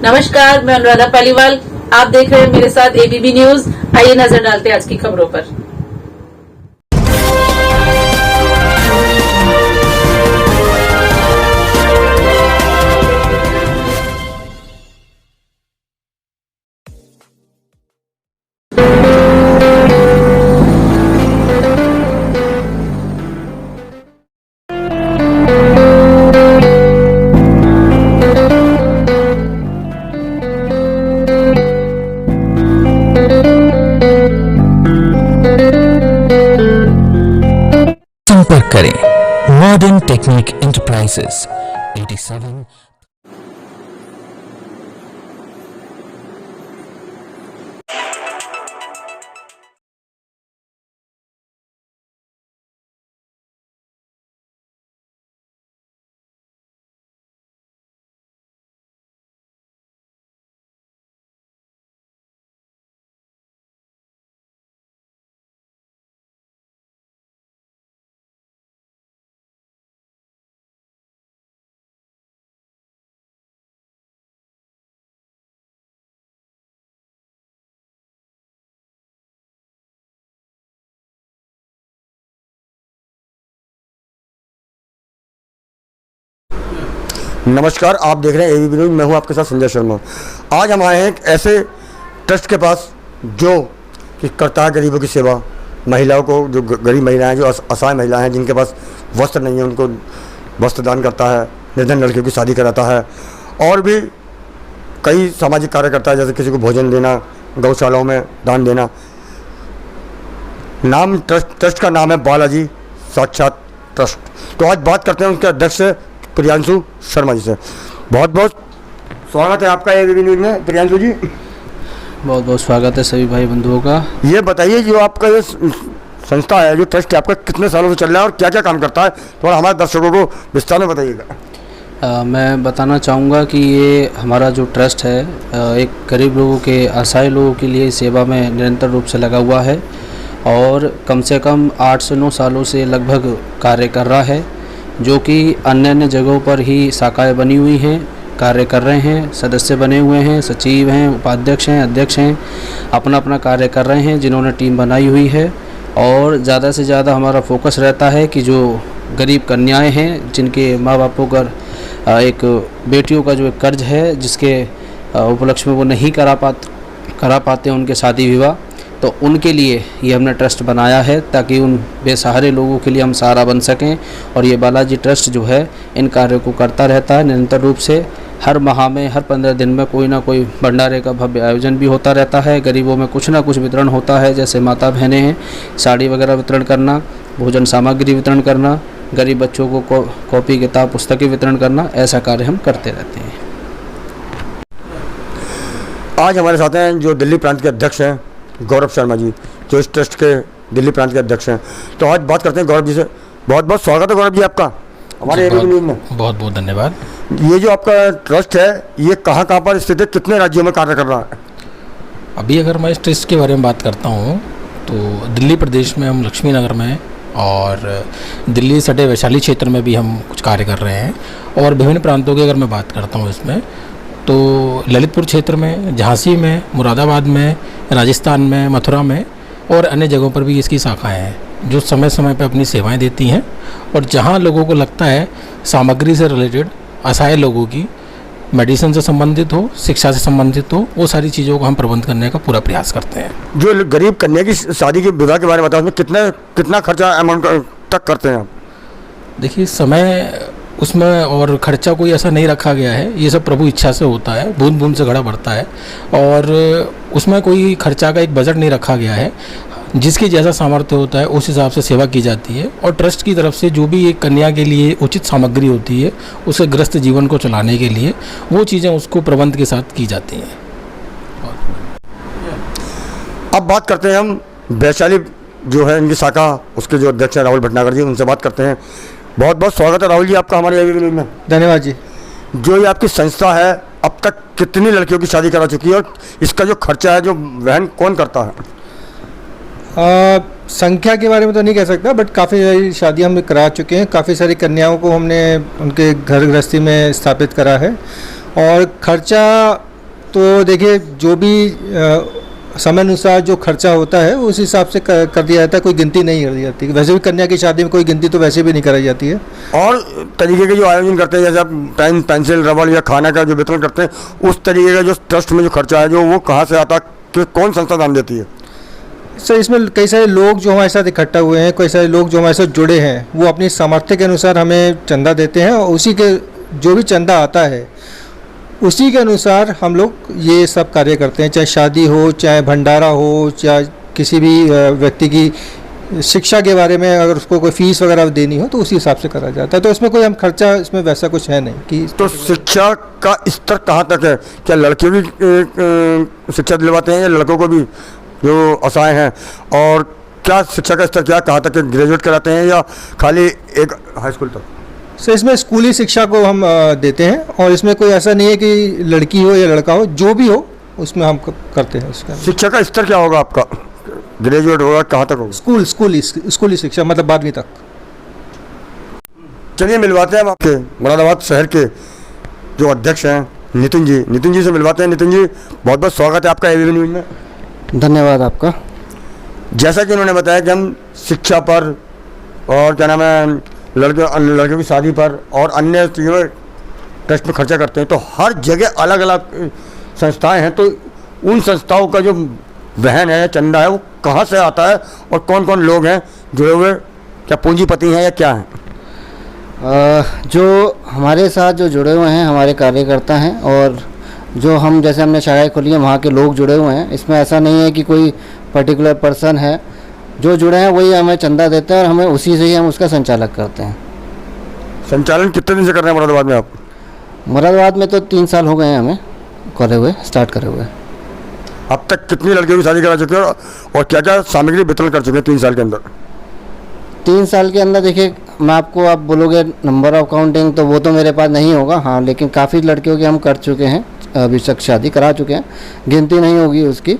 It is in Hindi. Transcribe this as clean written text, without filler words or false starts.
नमस्कार, मैं अनुराधा पालीवाल। आप देख रहे हैं मेरे साथ एबीपी न्यूज। आइए नजर डालते हैं आज की खबरों पर। संपर्क करें मॉडर्न टेक्निक एंटरप्राइजेस 87। नमस्कार, आप देख रहे हैं एबीपी न्यूज़। मैं हूं आपके साथ संजय शर्मा। आज हम आए हैं एक ऐसे ट्रस्ट के पास जो कि करता है गरीबों की सेवा। महिलाओं को, जो गरीब महिलाएं, जो असहाय महिलाएं हैं, जिनके पास वस्त्र नहीं है, उनको वस्त्र दान करता है, निर्धन लड़कियों की शादी कराता है और भी कई सामाजिक कार्य करता है, जैसे किसी को भोजन देना, गौशालाओं में दान देना। नाम ट्रस्ट का नाम है बालाजी साक्षात ट्रस्ट। तो आज बात करते हैं उनके अध्यक्ष प्रियांशु शर्मा जी से। बहुत बहुत स्वागत है आपका एबीपी न्यूज़ में, प्रियांशु जी। बहुत बहुत स्वागत है सभी भाई बंधुओं का। ये बताइए, जो आपका ये संस्था है, जो ट्रस्ट है आपका, कितने सालों से चल रहा है और क्या क्या काम करता है, थोड़ा हमारे दर्शकों को विस्तार में बताइएगा। मैं बताना चाहूँगा कि ये हमारा जो ट्रस्ट है एक गरीब लोगों के, असहाय लोगों के लिए सेवा में निरंतर रूप से लगा हुआ है और कम से कम 8 से 9 सालों से लगभग कार्य कर रहा है, जो कि अन्य अन्य जगहों पर ही शाखाएं बनी हुई हैं, कार्य कर रहे हैं, सदस्य बने हुए हैं, सचिव हैं, उपाध्यक्ष हैं, अध्यक्ष हैं, अपना अपना कार्य कर रहे हैं, जिन्होंने टीम बनाई हुई है। और ज़्यादा से ज़्यादा हमारा फोकस रहता है कि जो गरीब कन्याएं हैं, जिनके माँ बापों का एक बेटियों का जो एक कर्ज है, जिसके उपलक्ष्य में वो नहीं करा पाते उनके शादी विवाह, तो उनके लिए ये हमने ट्रस्ट बनाया है, ताकि उन बेसहारे लोगों के लिए हम सहारा बन सकें। और ये बालाजी ट्रस्ट जो है इन कार्यों को करता रहता है निरंतर रूप से। हर माह में, हर 15 दिन में कोई ना कोई भंडारे का भव्य आयोजन भी होता रहता है। गरीबों में कुछ ना कुछ वितरण होता है, जैसे माता बहनें हैं, साड़ी वगैरह वितरण करना, भोजन सामग्री वितरण करना, गरीब बच्चों को कॉपी किताब पुस्तकें वितरण करना, ऐसा कार्य हम करते रहते हैं। आज हमारे साथ हैं जो दिल्ली प्रांत के अध्यक्ष हैं गौरव शर्मा जी, जो इस ट्रस्ट के दिल्ली प्रांत के अध्यक्ष हैं। तो आज बात करते हैं गौरव जी से। बहुत बहुत स्वागत है गौरव जी आपका हमारे एबीपी न्यूज़ में। बहुत बहुत धन्यवाद। ये जो आपका ट्रस्ट है, ये कहाँ कहाँ पर स्थित है, कितने राज्यों में कार्य कर रहा है? अभी अगर मैं इस ट्रस्ट के बारे में बात करता हूँ तो दिल्ली प्रदेश में हम लक्ष्मी नगर में और दिल्ली सटे वैशाली क्षेत्र में भी हम कुछ कार्य कर रहे हैं। और विभिन्न प्रांतों की अगर मैं बात करता हूँ इसमें, तो ललितपुर क्षेत्र में, झांसी में, मुरादाबाद में, राजस्थान में, मथुरा में और अन्य जगहों पर भी इसकी शाखाएं हैं, जो समय समय पर अपनी सेवाएं देती हैं। और जहां लोगों को लगता है सामग्री से रिलेटेड, असहाय लोगों की मेडिसिन से संबंधित हो, शिक्षा से संबंधित हो, वो सारी चीज़ों को हम प्रबंध करने का पूरा प्रयास करते हैं। जो गरीब कन्या की शादी के विवाह के बारे में बताओ, उसमें कितना खर्चा अमाउंट तक करते हैं आप? देखिए, समय उसमें और खर्चा कोई ऐसा नहीं रखा गया है, ये सब प्रभु इच्छा से होता है, बूंद बूंद से घड़ा बढ़ता है। और उसमें कोई खर्चा का एक बजट नहीं रखा गया है, जिसकी जैसा सामर्थ्य होता है उस हिसाब से सेवा की जाती है। और ट्रस्ट की तरफ से जो भी एक कन्या के लिए उचित सामग्री होती है, उसे ग्रस्त जीवन को चलाने के लिए, वो चीज़ें उसको प्रबंध के साथ की जाती हैं। अब बात करते हैं हम वैशाली जो है इनकी शाखा, उसके जो अध्यक्ष हैं राहुल भटनागर जी, उनसे बात करते हैं। बहुत बहुत स्वागत है राहुल जी आपका हमारे एबीपी न्यूज़ में। धन्यवाद जी। जो ये आपकी संस्था है, अब तक कितनी लड़कियों की शादी करा चुकी है और इसका जो खर्चा है, जो वहन कौन करता है? संख्या के बारे में तो नहीं कह सकता, बट काफ़ी सारी शादियाँ हम करा चुके हैं। काफ़ी सारी कन्याओं को हमने उनके घर गृहस्थी में स्थापित करा है। और खर्चा तो देखिए जो भी समय अनुसार जो खर्चा होता है उस हिसाब से कर दिया जाता है, कोई गिनती नहीं कर दी जाती। वैसे भी कन्या की शादी में कोई गिनती तो वैसे भी नहीं कराई जाती है। और तरीके के जो आयोजन करते हैं, जैसे आप पेन, पेंसिल, रबड़ या खाना का जो वितरण करते हैं, उस तरीके का जो ट्रस्ट में जो खर्चा है, जो वो कहाँ से आता है, कि कौन संस्था दान देती है? सर इसमें कई सारे लोग जो हमारे साथ इकट्ठा हुए हैं, कई सारे लोग जो हमारे साथ जुड़े हैं, वो अपनी सामर्थ्य के अनुसार हमें चंदा देते हैं और उसी के जो भी चंदा आता है उसी के अनुसार हम लोग ये सब कार्य करते हैं। चाहे शादी हो, चाहे भंडारा हो, चाहे किसी भी व्यक्ति की शिक्षा के बारे में अगर उसको कोई फीस वगैरह देनी हो तो उसी हिसाब से करा जाता है। तो इसमें कोई हम खर्चा इसमें वैसा कुछ है नहीं कि। तो शिक्षा का स्तर कहाँ तक है? क्या लड़के भी शिक्षा दिलवाते हैं या लड़कों को भी जो असहाय हैं? और क्या शिक्षा का स्तर क्या कहाँ तक है? ग्रेजुएट कराते हैं या खाली एक हाई स्कूल तक? सर इसमें स्कूली शिक्षा को हम देते हैं और इसमें कोई ऐसा नहीं है कि लड़की हो या लड़का हो, जो भी हो उसमें हम करते हैं। उसका शिक्षा का स्तर क्या होगा आपका? ग्रेजुएट होगा, कहाँ तक होगा? स्कूली शिक्षा मतलब 12वीं तक। चलिए मिलवाते हैं हम आपके मुरादाबाद शहर के जो अध्यक्ष हैं नितिन जी। नितिन जी से मिलवाते हैं। नितिन जी, बहुत बहुत स्वागत है आपका एबीपी न्यूज़ में। धन्यवाद आपका। जैसा कि उन्होंने बताया कि हम शिक्षा पर और क्या नाम है लड़कियों की शादी पर और अन्य चीज़ों ट्रस्ट में खर्चा करते हैं, तो हर जगह अलग अलग संस्थाएं हैं। तो उन संस्थाओं का जो वहन है, चंदा है, वो कहाँ से आता है और कौन कौन लोग हैं जुड़े हुए? क्या पूंजीपति हैं या क्या हैं? जो हमारे साथ जो जुड़े हुए हैं हमारे कार्यकर्ता हैं, और जो हम जैसे हमने शाखाएं खोली है वहाँ के लोग जुड़े हुए हैं। इसमें ऐसा नहीं है कि कोई पर्टिकुलर पर्सन है, जो जुड़े हैं वही हमें चंदा देते हैं और हमें उसी से ही हम उसका संचालक करते हैं। संचालन कितने दिन से कर रहे हैं मुरादाबाद में आप? मुरादाबाद में तो 3 साल हो गए हैं हमें स्टार्ट करे हुए। अब तक कितनी लड़कियों की शादी करा चुके हैं और क्या क्या सामग्री वितरण कर चुके हैं 3 साल के अंदर? 3 साल के अंदर देखिए, मैं आपको आप बोलोगे नंबर ऑफ काउंटिंग तो वो तो मेरे पास नहीं होगा, हाँ, लेकिन काफ़ी लड़कियों की हम कर चुके हैं, अभी तक शादी करा चुके हैं, गिनती नहीं होगी उसकी।